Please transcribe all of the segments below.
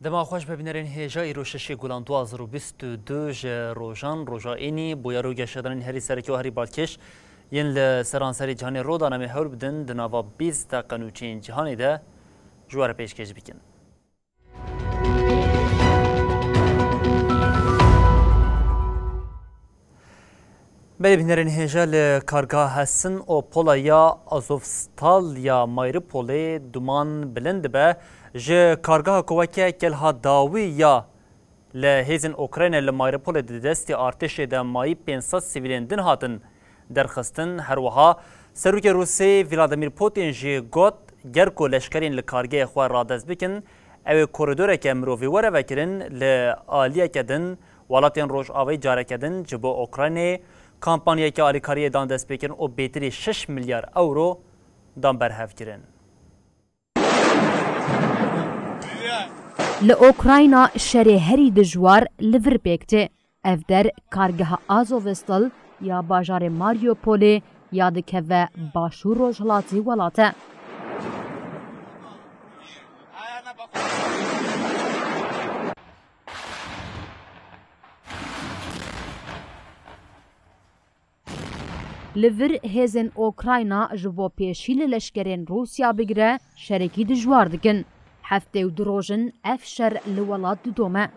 دما خوش ببینرین هجای روششی گلان 2022 روزان روزا اینی بویا رو گشتن هری سرکی و هری بالکش ین لسرانسری جهانی رو دانمی هول بدن دناوا 20 قانونچین جهانی ده جوار پیشکش بکن. بله بینرین هجال کارگاه هستن او پولا یا آزوفستال یا مایروپولی دومان بلند به ج کارگاه کوکه کلها داوی یا لهیزن اوکراین لمایروپول دستی ارتش دمایی 500 سیویلین دن هاتن درخستن هر وها سروک روسی ولادیمیر پوتین جی گوت گرکو لشکرین لکارگاه خو رادز بکن او کوریدور که مروی وره وکرن لالیه کدن ولاتین روش آوی جاره کدن جبو اوکراین کامپانیا که آلیکاری دان دست بکن او بیتری 6 میلیارد اورو دان برهف کرن. لأوكراينا شري هري دجوار لفر بيكتي افدر كارگه آزوفستال يا باجار ماريوبولي يا دكوه باشور روجلاتي ولاته. لفر هزن اوكراينا جبو پیشیل لشکرین روسیا بگره شرکی دجوار دکن. هفته و دروژن افشر لولاد دومه.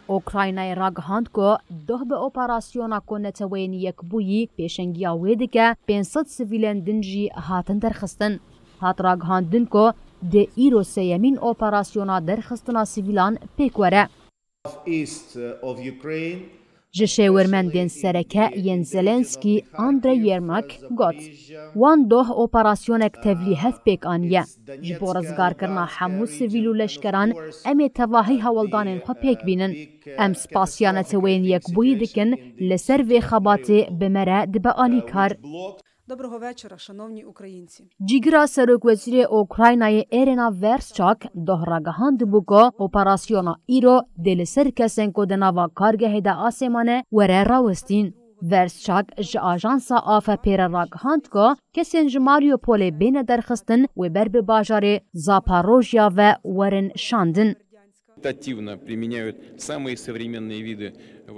اوکراینای راگهاند که ده به اپراسیونا کنتوین یک بویی پیشنگیا ویده که 500 سیویلین دنجی هاتن درخستن. هات راگهاندن که ده ایرو سیمین اپراسیونا درخستنا سیویلان پیکوره. جشورمندین سرکه ین زلنسکی آندری یرماک گوت وان دوه اپراسیونک تبلی هف پیک آنیه جبو رزگار کرنا حمو سیویلو لشکران امی تواهی هولدانین خو پیک بینن ام سپاسیانت وین یک بوی دکن لسر وی خباتی بمره دبا آلی کار. Доброго вечора, шановні українці. جیگرا سروک وزیر اوکراینای ایرنا ورسچاک دهراگهاند بوکو اپراسیونا ایرو دل سر کسن کو دناوا کارگه دا آسمانه وره راوستین. ورسچاک ج آژانسا آفا پیر راگهاند کو کسن ج ماریوپول بین درخستن و بر به باجار زاپاروژیا و ورن شاندن.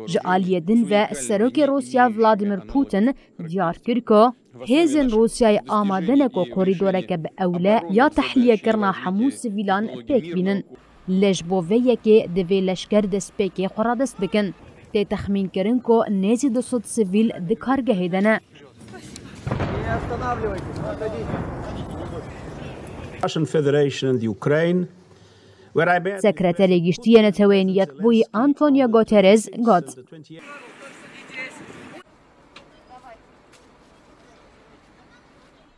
جعالیدن و سروک روسیا ولادیمیر پوتین دیار کرد هیزن روسیای آمادن کو کوریدوره که به اوله یا تحلیه کرنا حمو سیویلان پیک بینن. لش بوویه که دوی لشکر دست پیکی خورا دست بکن. تی تخمین کرن که نیزی 200 سیویل دکارگه هیدنه. Russian Federation and Ukraine سکرتری گشتی نتوین یک بوی آنتونیو گوترز گوت.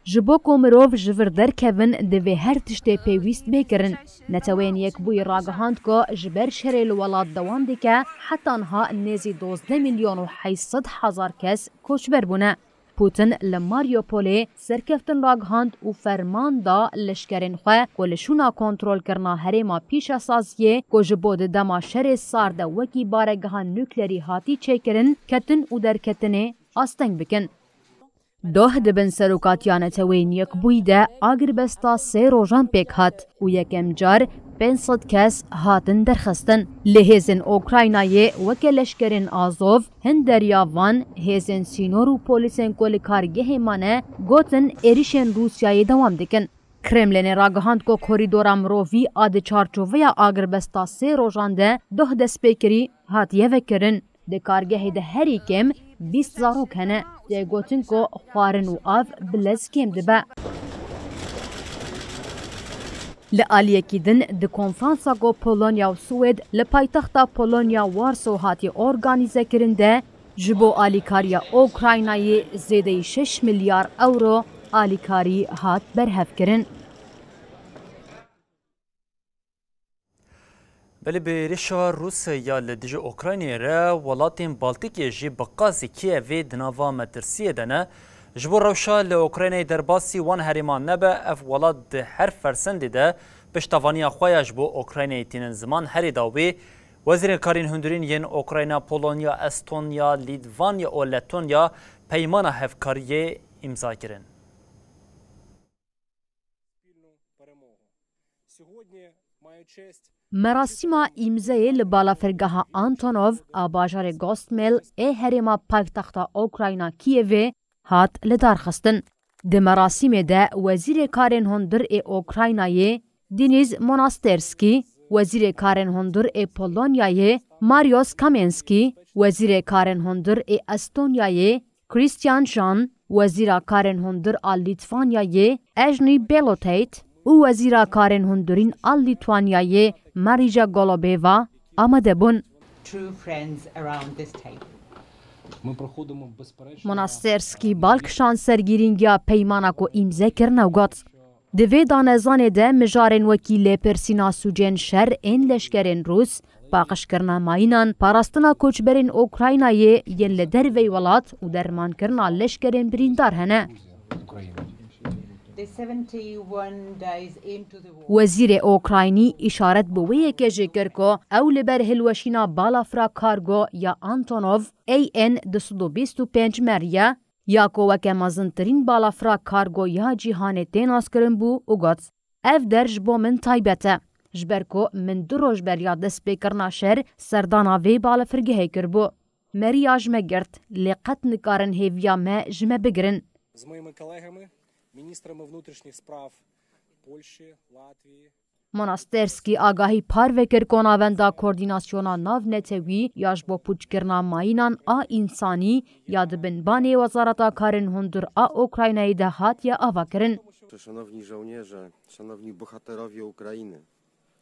جبو کومروف جور در کون دوی هر تشتی پیویست بکرن. نتوین یک بوی راگهاند که جبر شریل ولاد دوام دیکه حتی انها نیزی 12 میلیون و 800 هزار کس کوچبر بونه. پوتین لماریوپولی سرکفتن راگهاند و فرمان دا لشکرین خواه که لشونا کنترول کرنا هریما پیش اساسیه که جبود دما شر سارده وکی بارگاه نوکلری هاتی چیکرن کتن و در کتنه آستنگ بکن. دوه دبن سروکاتیان توین یک بویده آگر بستا 3 روزان پیک هات و یکم جار 500 کس هاتن درخستن. لهزن اوکراینای وکه لشکرین آزوف هندریاوان هزن سینور و پولیسن کل کارگه مانه گوتن ایریشن روسیای دوام دکن. کرملین راگهاند کو کوریدورا مرووی آد چارچووی آگر بستا 3 روزان ده دوه دست پیکری هاتیه وکرن. ده کارگه ده هری کم 20 زاروک هنه. ده گوتن کو خوارن و آف بلز کم دبه. لآلیکی دن د کنفرانسا گو پولونیا و سوید لپایتختا پولونیا وارسو هاتی ارگانیزه کرنده جبو آلیکاریا اوکراینای زیده 6 میلیارد اورو آلیکاری هات برهف کرن. بله به ریشا روسیا لدیج اوکراینی را ولاتین بالتیکی جی بقاسی کیوی دناوا مترسیه دنه جبو روشا لأوکراینی در باسی وان هریمان نبه اف ولات هر فرسندی ده پشتوانی خواه جبو اوکراینی تینن زمان هری داوی وزیر کارین هندرین ین اوکراینا پولونیا استونیا لیتوانیا و لتونیا پیمان هفکاری امضا کرن. مراسم امضای لبالافرگاه آنتونوف آباجار گوستمیل هریما پایتخت اوکراینا کیوی هات لدار خستن. ده مراسم ده وزیر کارین هندر اوکراینای دینیز موناسترسکی، وزیر کارین هندر پولونیای ماریوس کامینسکی، وزیر کارین هندر استونیای کریستیان شان، وزیر کارین هندر لیتوانیای اژنی بیلوتیت و وزیر کارین هندرین لیتوانیای ماریجا گولوبیوا آمده بون. موناسترسکی بالکشان سرگیرینگیا پیمانا کو امضا کرنه و گفت دوی دانزان ده مجارن وکیل پرسینا سوجن شر این لشکرین روس باقش کرنا ماینان پاراستنا کوچبرین اوکراینای ین لدر وی ولات و درمان کرنا لشکرین بریندار هنه. وزیر اوکراینی اشارت بویه که جکر که او لبر هلوشینا بالافرا کارگو یا آنتونوف AN 225 مریا یا که وکه مزنترین بالافرا کارگو یا جیهان تیناس کرن بو و گوت اف درج بو من تایبته جبر که من دو روش بریا دست بکرنا شر سردانا وی بالافرگه کر بو مریا جمه گرد لیقت نکارن هیویا ما جمه بگرن. Міністрами внутрішніх справ Польщі, Латвії. Монастирський آگاهی پارو کرکناوندا کوردیناسیونا ناو نتوی یاش با پوچ کرنا ماینان انسانی یاد بنبانی وزارتا کارن هندر اوکراینای ده هات یا آوا کرن. Szanowni żołnierze, szanowni bohaterowie Ukrainy,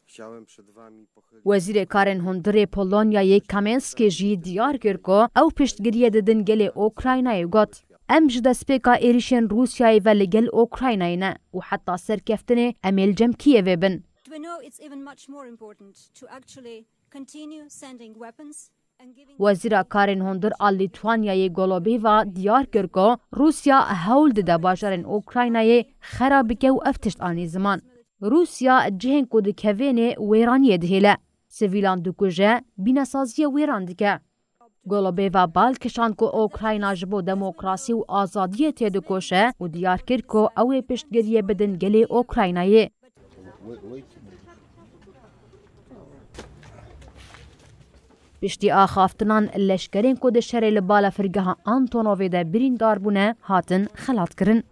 chciałem przed wami pochylić. وزیر کارن هندر پولونیای کامینسکی جی دیار کرکو او پشتگیری ددن گل اوکراینای گوت ام جدسپیکا ایریشن روسیای و لگل اوکراینای نه و حتی سرکفتنه امیل جم کیوه بن. وزیر کارن هندر لیتوانیای گولوبیوا دیار کرکو روسیا هول ده باجرن اوکراینای خرابکه و افتشت آنی زمان. روسیا جهن کود کوینه ویرانی دهیله. سویلان دکوژه بیناسازی ویران دکه. گولوبیوا بالکشان کو اوکراینا جبو دموکراسی و آزادی تیدو کوشه و دیار کرد کو اوی پشتگیری بدن گلی اوکراینایی. پشتی آخافتنان لشکرین کو ده شر لبالا فرگاه آنتونووی ده بریندار بونه هاتن خلات کرن.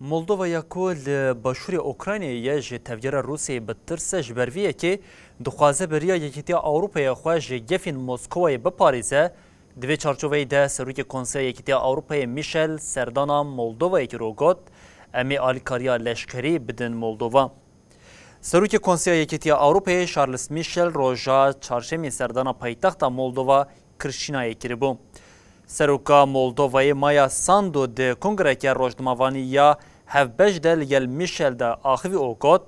مولدووا کو لباشوری اوکراینی جه تفجیر روسیه بترسه جبرویه که دخوازه بریا یکیتی اروپای خواه جه گفین موسکوی بپاریزه دوی چارچوبه ده سروک کنسه یکیتی اروپای میشل سردانا مولدووا که رو گد امی آلیکاریا لشکری بدن مولدووا. سروک کنسه یکیتی اروپای شارلز میشل روژا چارشمی سردانا پایتخت مولدووا کرشینای کریبو. سروکا مولدووای مایا ساندو ده کنگره که روشنموانی یا هفبش دل یل میشل ده آخوی اوگوت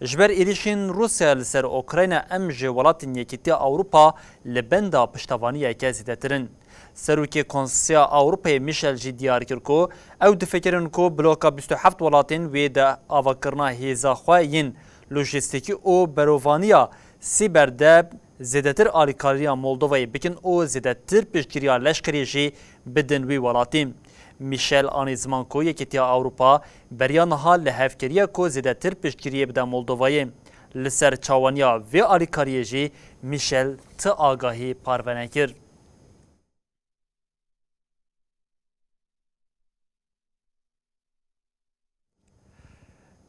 جبر ایریشین روسیا لسر اوکراین امج ولاتین یکیتی اوروپا لبندا پشتوانی یکی زیدترین. سروکی کنسیا اوروپای میشل جی دیار کرکو او دفکرن کو بلوکا 27 ولاتین وی ده آواکرنا هیزا خواهین لوجستیکی او برووانیا سیبرده زیدتر آلیکاریا مولدووای بکن او زیدتر پشتگیریا لشکری جی بدن وی ولاتین. میشل آنی زمان کو یکیتی اوروپا بریان حال لحفکریه کو زیدتر پشتگیریه بده مولدووای لسر چاوانیا و آلیکاریه جی میشل تا آگاهی پارونه کرد.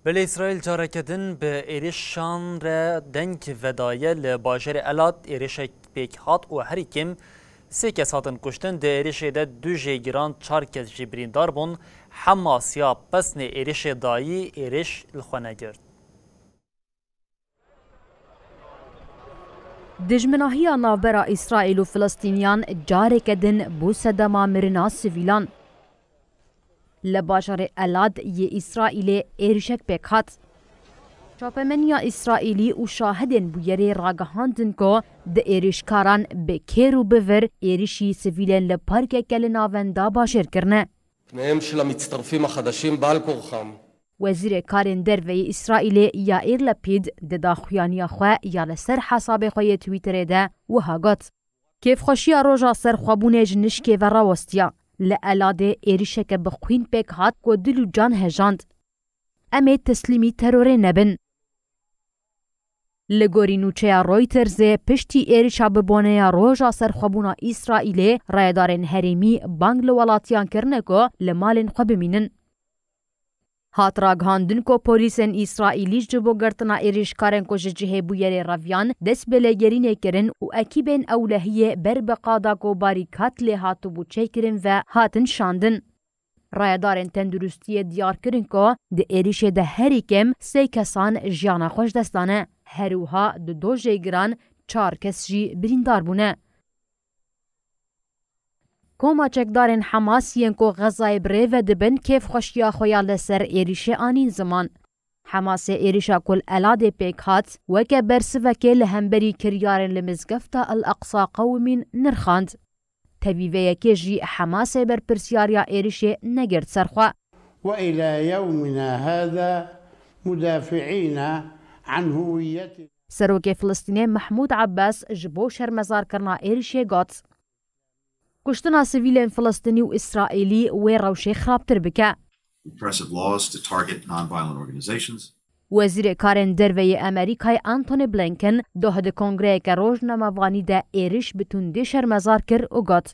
بله اسرائیل جارکدن به ایریشان را دنگ ودایه لباجر الات ایریش pek hat û herî kim 3 kes hatin kuştin di êrişê de 2 jê giran 4 kes jî birîndar bûn. Hemasiya pesnê êrişê dayî êriş li xwe negirt. Dijminahiya navbera İsraîl û Filistîniyan careke din bû sedema mirina sivîlan. Li bajarê Elad yê İsraîlê êrişek pêk hat. Çapemeniya İsraîlî û şahidên bûyerê ragihandin ku di êrişkaran bi kêr û bivir êrişî sivîlên li parkeke li navenda bajêr kirine. פניהם של המצטרפים החדשים בעל כורחם. Wezîrê Karên Derveyê İsraîlê Yair Lapid di daxuyaniya xwe ya li ser hesabê xwe yê Twitterê de wiha got. Kêfxweşiya roja serxwebûnê ji nişkê ve rawistiya. Li Eladê êrişeke bi xwîn pêk hat ku dil û can hejand. Em ê teslîmî terorê nebin. Li gorî nûçeya Reutersê piştî êrişa biboneya roja serxwebûna İsraîlê rayedarên herêmî bang li welatiyan kirine ku li malên xwe bimînin. Hat ragihandin ku polîsên İsraîlî ji bo girtina êrişkarên ku ji cihê bûyerê reviyan dest bi lêgerînê kirin û ekîbên ewlehiyê ber bi qada ku barîkat lê hatibû çêkirin ve hatin şandin. Rayedarên tenduristiyê diyar kirin ku di êrişê de herî kim 3 kesan jiyana xwe ji dest dane. Herûha di 2 jê giran 4 kes jî birîndar bûne. Koma çekdarên Hemasiyên ku Xezayê bi rêve dibin kêfxweşiya xwe ya li ser êrişê anîn ziman. Hemasê êrişa ku li Eladê pêk hat weke bersivekê li hemberî kiryarên li mizgefta El Aqsa qewimîn nirxand. Tevîveyekê jî Hemasê berpirsyariya êrişê negirt serxwe. وإلى يومنا هذا مدافعين عن هويتنا. Serokê Filistînê Mahmûd Abbas ji bo şermezarkirina êrişê got. Kuştina sivîlên Filistînî û İsraîlî wê rewşê xirabtir bike. Repressive laws to target non-violent organizations. Wezîrê Karên Derveyê Amerîkayê Antony Blinken doh di kongreyeke rojnamevanî de êriş bi tundî şermezar kir û got.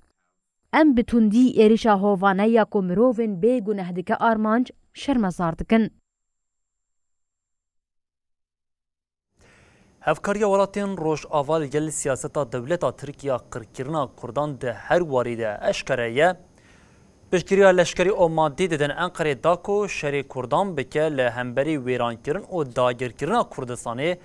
Em bi tundî êrişa hovaneya ku mirovên bêguneh dike armanc şermezar dikin. Hevkariya welatên Rojava gel siyaseta dewleta Tirkiya qirkirina Kurdan di her warî de eşkere ye. Piştgiriya leşkerî Omadî didin Enqerê da ku şerê Kurdan bike li hemberî wêrankirin û dagirkirina Kurdistanê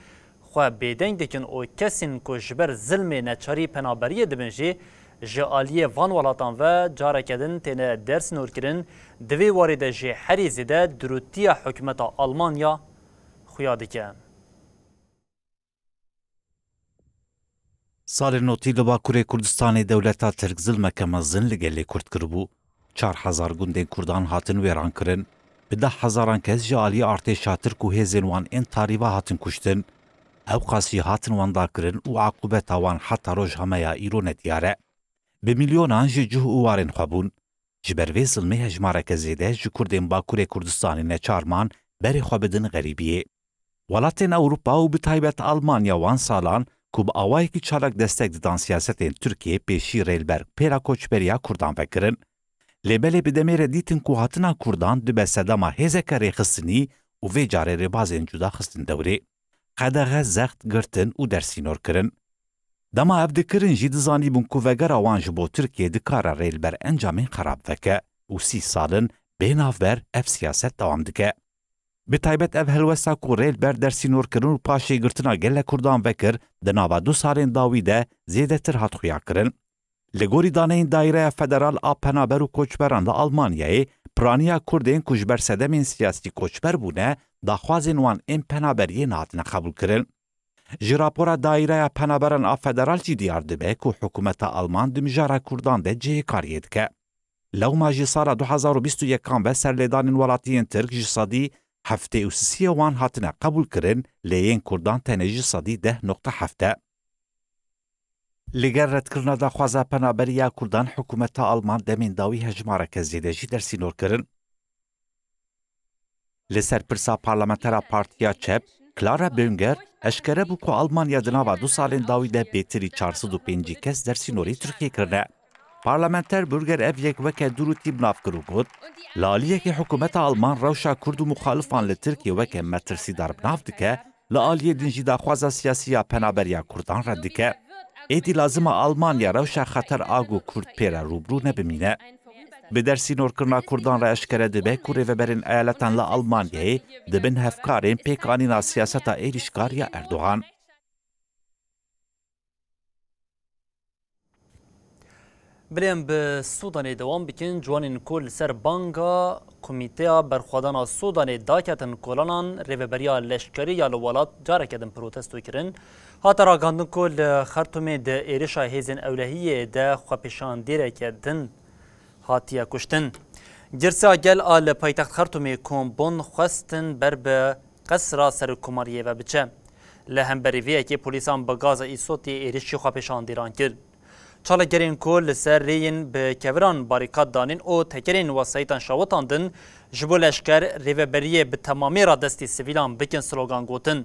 xwe bêdeng dikin û kesên ku ji ber zilmê neçarî penaberiyê dibin jî ji aliyê van welatan ve careke din têne dersînorkirin di vê warî de jî herî zêde dirûtiya hikûmeta Almanya xuya dike. Salê notî li Bakurê Kurdistanê dewleta Tirk zilmeke mezin li gelê Kurd kiribû. 4,000 gundên Kurdan hatin wêran kirin. Bi 10,000 kes ji aliyê artêşa Tirk û hêzên wan ên tarîva hatin kuştin. Ew qasî hatin wenda kirin û aqubeta wan heta rojhemeya îro nediyar e. Bi milyonan ji cih û warên xwe bûn. Ji ber vê zilmê hejmareke zêde ji Kurdên Bakurê Kurdistanê neçarman berê xwe bidin xerîbiyê. Welatên Ewropa û bi taybet Almanya wan salan ku bi awayekî çalak destek didan siyasetên Tirkiye pêşî rêlber pêra koçberiya Kurdan vekirin. Lêbelê bi demê dîtin ku hatina Kurdan dibe sedema hêzeke rêxistinî û vê carê rêbazên cuda xistin dewrê. Qedexe zext girtin û dersînor kirin. Dema ev dikirin jî dizanîbûn ku vegera wan ji bo Tirkiye dikare rêlber encamên xerab veke û 30 salin bênavber ev siyaset dewam dike. Bi taybet ev helwesta ku rêlber dersînorkirin û paşê girtina gelek Kurdan vekir di nava 2 salên dawî de zêdetir hat xuya kirin. Li gorî daneyên Daireya Federal a Penaber û Koçberan li Almanyayê piraniya Kurdên ku ji ber sedemên siyasî koçber bûne daxwazên wan ên penaberiyê nehatine qebûl kirin. Ji rapora Daireya Penaberan a Federal jî diyar dibe ku hikûmeta Alman di mijara Kurdan de cihêkariyê dike. Lewma jî sala 2021 ve serlêdanên welatiyên Tirk ji sedî 73 wan hatine qebûl kirin lê yên Kurdan tenê ji sedî 10.7. Li ger redkirina daxwaza penaberiya Kurdan hikûmeta Alman demên dawî hejmareke zêde jî dersînor kirin. Li ser pirsa parlamentera Partiya Çep, Clara Bünger eşkere bû ku Almanya di nava 2 salên dawî de bêtirî 405 kes dersînorî Tirkiye kirine. Parlamenter Bürger ev yek weke durûtî binav kir û got, li aliyekê hikûmeta Alman rewşa Kurd û muxalifan li Tirkiye weke metirsîdar binav dike, li aliyê din jî daxwaza siyasî ya penaberiya Kurdan red dike. ایدی لازمه آلمانیا روشا خطر آگو کرد پیرا روبرو نبمینه. به درسی نورکرنا کردان را اشکره دبه که ریوبرین ایالتان لآلمانیای دبن هفکارین پیکانینا سیاستا ایریشکاریا اردوغان. بریم به سودان دوام بکن جوانین کل سر بانگا کمیته برخوادان سودان داکتن کلانان ریوبریا لشکری یا لولات جاره کدن پروتستو کرن هاتا را گاندن کل خرطوم ده ایرشا هیزن اولهیه ده خوپشان دیره کدن هاتیه کشتن جرسا گل آل پایتخت خرطوم کمبون خواستن بر به قصرا سر کماریه و بچه لهم بریویه که پولیسان بگاز ایسوتی ایرشی خوپشان دیران کرد چالگرین کل سر رین به کوران باریکاد دانین او تکرین وسایتان شاوتاندن جبو لشکر ریوبریه به تمامی را دستی سویلان بکن سلوگان گوتن.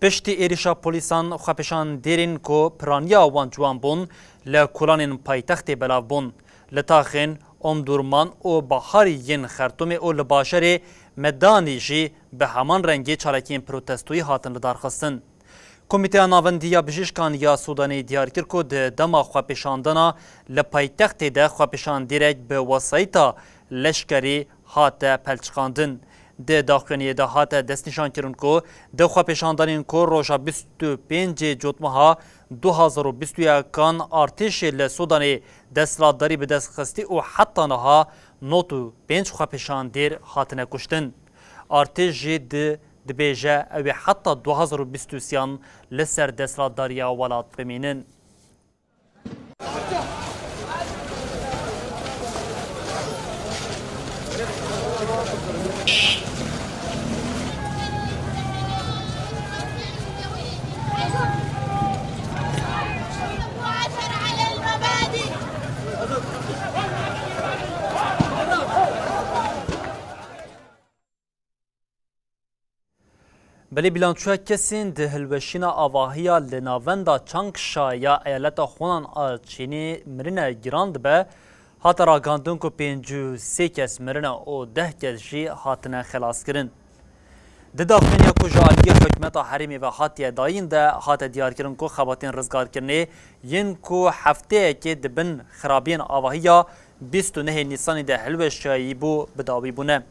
پشتی ایریشا پولیسان خوپشان دیرین کو پرانیا وان جوان بون لکولانین پایتخت بلاو بون لتاخین امدورمان او بحاری ین خرطوم او لباشر مدانی جی به همان رنگی چالکین پروتستوی هاتن لدارخستن. کمیته ناوندیا بجیشکان یا سودانی دیار کرد که دما خوپشاندنا لپایتخت ده خوپشان دیرک به وسایتا لشکری هات پلچقاندن. ده داخلنی ده هات دستنشان کرن که ده خوپشاندنین که روژا 25 جوتمها 2021 کان ارتش لسودانی دستلاتداری به دست خستی و حتی نها 95 خوپشان دیر هاتنه کشتن. ارتش ده دبیجه او حتی 2023 لسر دستلاتداری ولات بمینن. بلی بیلانچوه کسین ده هلوشینا آواهیا لناوندا چانکشا یا ایالت خونان آچینی مرنه گراند به هات را گاندون که 53 کس مرنه او 10 کس جی هاتنه خلاص کرن. ده داخلینیا که جالی حکمت حریمی و هاتی داین ده هات دیار کرن که خواتین رزگار کرنه ین که هفته که دبن خرابین آواهیا 29 نیسانی ده هلوشایی بو بداوی بونه.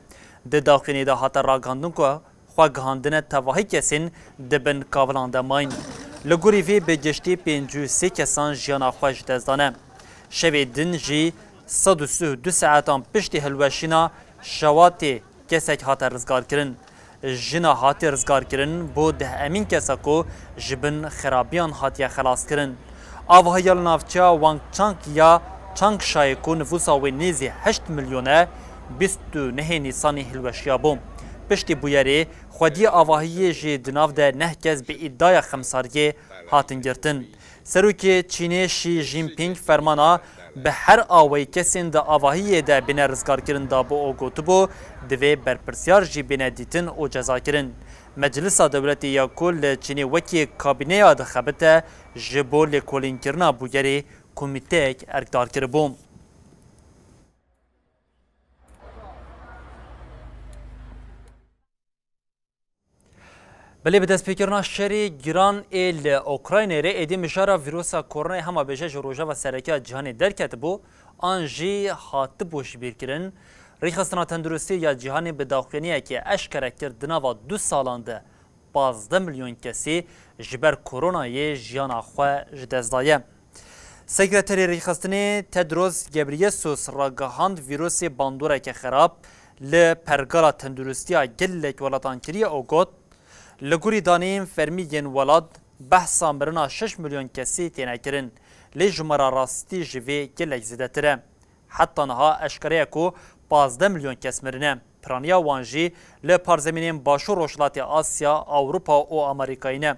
ده داخلینی ده هات را گاندون که خواهاندن تواهی کسین دبن کاولان دماین. لگوری وی به گشتی 53 کسان جیانا خواهش دزدانه. شوی دن جی 132 ساعتان پشتی هلوشینا شواتی کسک هات رزگار کرن. جنا هاتی رزگار کرن بو ده امین کسا کو جبن خرابیان هاتی خلاص کرن. آوهایال نافچا وانگ چانک یا چانک شای کو نفوسا و نیزی 8 میلیونه 29 نیسانی هلوشیا بوم. پشتی بویری خودی آواهی جی دناو ده نه کس به ادعای خمساریه هاتن گرتن. سروک چینی شی جینپینگ فرمانا به هر آوایی کسین ده آواهی ده بینه رزگار کرن دا بو او گوتو بو دوی برپرسیار جی بینه دیتن او جزا کرن. مجلس دولتی یا کل چینی وکی کابینه ده خبته جبو لکولین کرنا بویری کمیته اک ارکدار کربوم. بله بدست پیکرنا شری گران ایل اوکراین ری ایدی مشارا ویروسا کرونا هما بجه جروجا و سرکه جهانی درکت بو آنجی هات بوش بیرکرن ریخستنا تندرستی یا جهانی بداخلینیه که اشکره کردنا و 2 سالانده 15 میلیون کسی جبر کرونای جیانا خواه جدزدایه. سکرتری ریخستنی تدروس گبریسوس راگهاند ویروسی باندوره که خراب لپرگالا تندرستی گلک ولاتانکری او گوت لگوری دانیم فرمیگین ولاد بحثا مرنا 6 میلیون کسی تینه کرن لی جمرا راستی جوی گلک زیده تره. حتی نها اشکره کو 15 میلیون کس مرنه. پرانیا وانجی لی پارزمینین باشو روشلات آسیا، اوروپا و امریکایینه.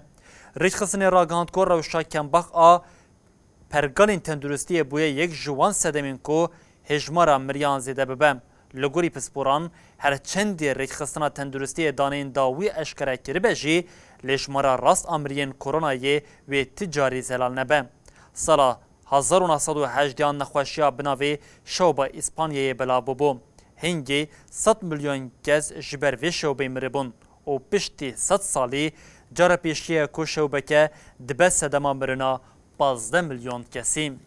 ریچ خسنی راگاند کو روشا کمباق آ پرگالین تندرستی بویه یک جوان سدمین کو هجمارا مریان زیده ببم. لگوری پسپوران هر چندی ریخستنا تندرستی دانین داوی اشکره کربه جی لیشمارا راست امرین کرونایی و تجاری زلال نبه. سالا 1908 نخوشیا بناوی شوبا اسپانیای بلابو بو. هنگی 100 میلیون کس جبر وی شوبه مربون و پشتی 100 سالی جارا پیشیه کو شوبه که دبه سدما مرنا 15 میلیون کسی.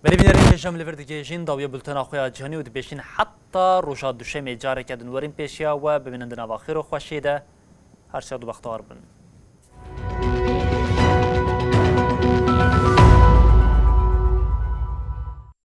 بری بینرین هجام لوردگیجین داویه بلتنا خویا جهانی و دبیشین حتی روشا دوشه میجاره که دنورین پیشیا و ببینند نواخیر و خوشیده هر شاد و بختار بن.